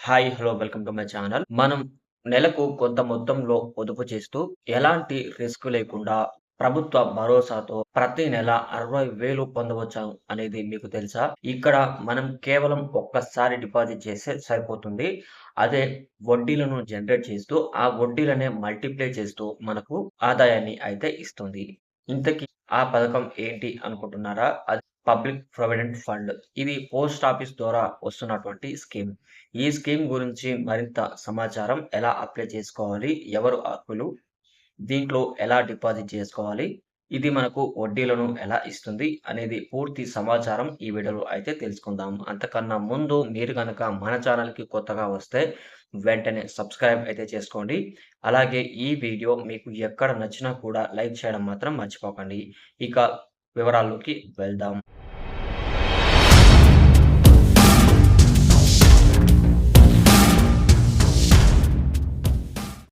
Hi! Hello! Welcome to my channel. మనం నెలకు కొంత మొత్తంలో పొదుపు చేస్తూ, ఎలాంటి రిస్క్ లేకుండా ప్రభుత్వ భరోసాతో ప్రతి నెల 60,000 పొందవచ్చా అనేది మీకు తెలుసా? ఇక్కడ మనం కేవలం ఒక్కసారి డిపాజిట్ చేస్తే సరిపోతుంది. అదే వడ్డీలను జనరేట్ చేస్తూ, ఆ వడ్డీలనే మల్టిప్లై చేస్తూ మనకు ఆదాయాన్ని అయితే ఇస్తుంది. ఇంతకీ ఆ పథకం ఏంటి అనుకుంటున్నారా? అది పబ్లిక్ ప్రొవిడెంట్ ఫండ్. ఇది పోస్ట్ ఆఫీస్ ద్వారా వస్తున్నటువంటి స్కీమ్. ఈ స్కీమ్ గురించి మరింత సమాచారం ఎలా అప్లై చేసుకోవాలి? ఎవరు అర్హులు? దీంట్లో ఎలా డిపాజిట్ చేసుకోవాలి? ఇది మనకు వడ్డీలను ఎలా ఇస్తుంది? అనేది పూర్తి సమాచారం ఈ వీడియోలో అయితే తెలుసుకుందాం. అంతకన్నా ముందు మీరు గనక మన ఛానల్‌కి కొత్తగా వస్తే వెంటనే సబ్స్క్రైబ్ అయితే చేసుకోండి. అలాగే ఈ వీడియో మీకు ఎక్కడ నచ్చినా కూడా లైక్ చేయడం మాత్రం మర్చిపోకండి. ఇక వివరాల్లోకి వెళ్దాం.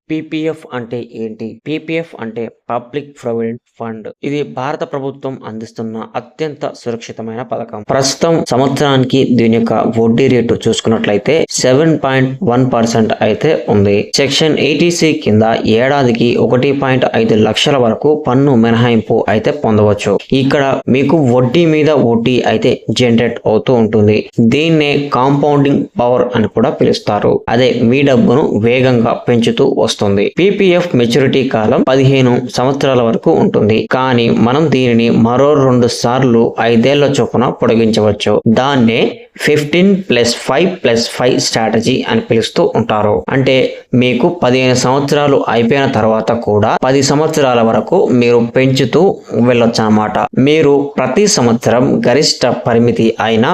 పీపీఎఫ్ అంటే ఏంటి? పీపీఎఫ్ అంటే పబ్లిక్ ప్రొవిడెంట్ ఫండ్. ఇది భారత ప్రభుత్వం అందిస్తున్న అత్యంత సురక్షితమైన పథకం. ప్రస్తుతం సంవత్సరానికి దీని యొక్క వడ్డీ రేటు చూసుకున్నట్లయితే 7.1% అయితే ఉంది. సెక్షన్ 80C కింద ఏడాదికి 1.5 లక్షల వరకు పన్ను మినహాయింపు అయితే పొందవచ్చు. ఇక్కడ మీకు వడ్డీ మీద వడ్డీ అయితే జనరేట్ అవుతూ ఉంటుంది. దీన్నే కాంపౌండింగ్ పవర్ అని కూడా పిలుస్తారు. అదే మీ డబ్బును వేగంగా పెంచుతూ వస్తుంది. పీపీఎఫ్ మెచ్యూరిటీ కాలం 15 సంవత్సరాల వరకు ఉంటుంది. కానీ మనం దీనిని మరో 2 సార్లు 5 ఏళ్ల చొప్పున పొడిగించవచ్చు. దాన్నే 15+5+5 స్ట్రాటజీ అని పిలుస్తూ ఉంటారు. అంటే మీకు 15 సంవత్సరాలు అయిపోయిన తర్వాత కూడా 10 సంవత్సరాల వరకు మీరు పెంచుతూ వెళ్ళొచ్చు అన్నమాట. మీరు ప్రతి సంవత్సరం గరిష్ట పరిమితి అయిన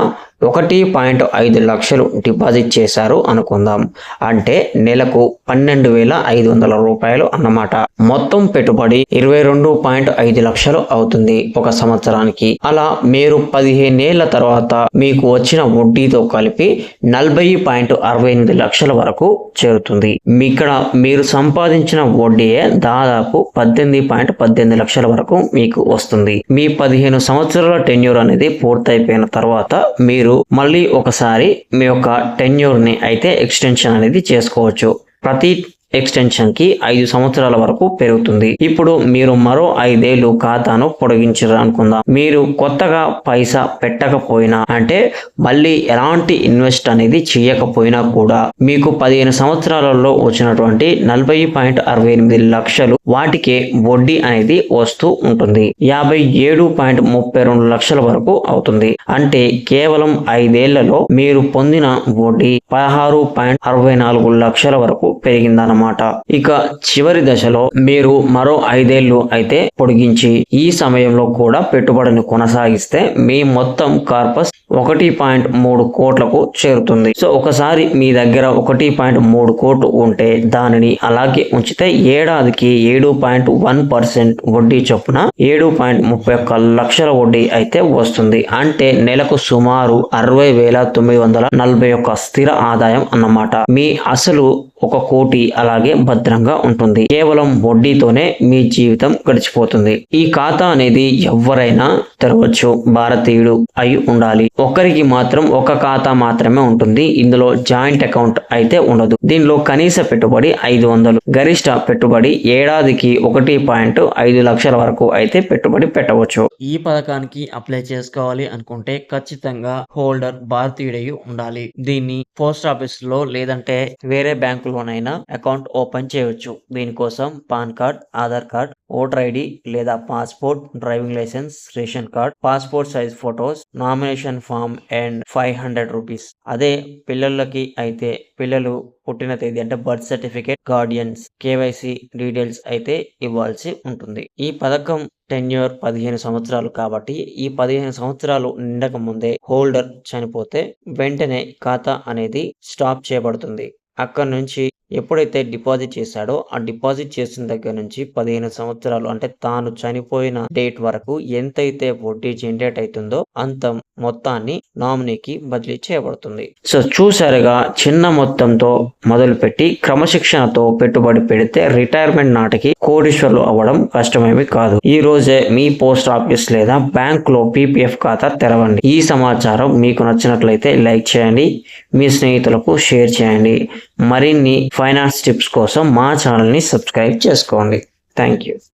1.5 లక్షలు డిపాజిట్ చేశారు అనుకుందాం. అంటే నెలకు 12,500 రూపాయలు అన్నమాట. మొత్తం పెట్టుబడి 22.5 లక్షలు అవుతుంది ఒక సంవత్సరానికి. అలా మీరు 15 ఏళ్ల తర్వాత మీకు వచ్చిన వడ్డీతో కలిపి 40.68 లక్షల వరకు చేరుతుంది. ఇక్కడ మీరు సంపాదించిన వడ్డీయే దాదాపు 18.18 లక్షల వరకు మీకు వస్తుంది. మీ 15 సంవత్సరాల టెన్యూర్ అనేది పూర్తయిపోయిన తర్వాత మీరు మళ్ళీ ఒకసారి మీ యొక్క టెన్యూర్ ని అయితే ఎక్స్టెన్షన్ అనేది చేసుకోవచ్చు. ప్రతి ఎక్స్టెన్షన్ కి 5 సంవత్సరాల వరకు పెరుగుతుంది. ఇప్పుడు మీరు మరో 5 ఏళ్లు ఖాతాను పొడిగించారు అనుకుందాం. మీరు కొత్తగా పైసా పెట్టకపోయినా అంటే మళ్ళీ ఎలాంటి ఇన్వెస్ట్ అనేది చేయకపోయినా కూడా మీకు 15 సంవత్సరాలలో వచ్చినటువంటి 40.68 లక్షలు వాటికే వడ్డీ అనేది వస్తూ ఉంటుంది. 57.32 లక్షల వరకు అవుతుంది. అంటే కేవలం 5 ఏళ్లలో మీరు పొందిన వడ్డీ 16.64 లక్షల వరకు పెరిగిందన్నమాట. ఇక చివరి దశలో మీరు మరో 5 ఏళ్లు అయితే పొడిగించి ఈ సమయంలో కూడా పెట్టుబడిని కొనసాగిస్తే మీ మొత్తం కార్పస్ 1.3 కోట్లకు చేరుతుంది. సో ఒకసారి మీ దగ్గర 1.3 కోట్లు ఉంటే దానిని అలాగే ఉంచితే ఏడాదికి 7.1% వడ్డీ చొప్పున 7.31 లక్షల వడ్డీ అయితే వస్తుంది. అంటే నెలకు సుమారు 60,941 స్థిర ఆదాయం అన్నమాట. మీ అసలు 1 కోటి అలాగే భద్రంగా ఉంటుంది. కేవలం వడ్డీతోనే మీ జీవితం గడిచిపోతుంది. ఈ ఖాతా అనేది ఎవరైనా తెరవచ్చు. భారతీయుడు అయి ఉండాలి. ఒక్కరికి మాత్రం ఒక ఖాతా మాత్రమే ఉంటుంది. ఇందులో జాయింట్ అకౌంట్ అయితే ఉండదు. దీనిలో కనీస పెట్టుబడి 500, గరిష్ట పెట్టుబడి ఏడాదికి 1.5 లక్షల వరకు అయితే పెట్టుబడి పెట్టవచ్చు. ఈ పథకానికి అప్లై చేసుకోవాలి అనుకుంటే ఖచ్చితంగా హోల్డర్ భారతీయుడై ఉండాలి. దీన్ని పోస్ట్ ఆఫీస్ లో లేదంటే వేరే బ్యాంకులోనైనా అకౌంట్ ఓపెన్ చేయవచ్చు. దీనికోసం PAN card, Aadhaar card, voter ID లేదా passport, driving licence, ration card, passport size photos, nomination form and 500 rupees. అదే పిల్లలకి అయితే పిల్లలు పుట్టిన తేదీ అంటే birth certificate, guardians, KYC details అయితే ఇవ్వాల్సి ఉంటుంది. ఈ పథకం టెన్యూర్ 15 సంవత్సరాలు కాబట్టి ఈ 15 సంవత్సరాలు నిండక ముందే హోల్డర్ చనిపోతే వెంటనే ఖాతా అనేది స్టాప్ చేయబడుతుంది. అక్కడ నుంచి ఎప్పుడైతే డిపాజిట్ చేశాడో ఆ డిపాజిట్ చేసిన దగ్గర నుంచి 15 సంవత్సరాలు అంటే తాను చనిపోయిన డేట్ వరకు ఎంతైతే వడ్డీ జనరేట్ అవుతుందో అంత మొత్తాన్ని నామినీకి బదిలీ చేయబడుతుంది. సో చూసారుగా, చిన్న మొత్తంతో మొదలుపెట్టి క్రమశిక్షణతో పెట్టుబడి పెడితే రిటైర్మెంట్ నాటికి కోటీశ్వర్లు అవ్వడం కష్టమేమి కాదు. ఈ రోజే మీ పోస్ట్ ఆఫీస్ లేదా బ్యాంకులో PPF ఖాతా తెరవండి. ఈ సమాచారం మీకు నచ్చినట్లయితే లైక్ చేయండి, మీ స్నేహితులకు షేర్ చేయండి. మరిన్ని ఫైనాన్స్ టిప్స్ కోసం మా ఛానల్ని సబ్స్క్రైబ్ చేసుకోండి. Thank you.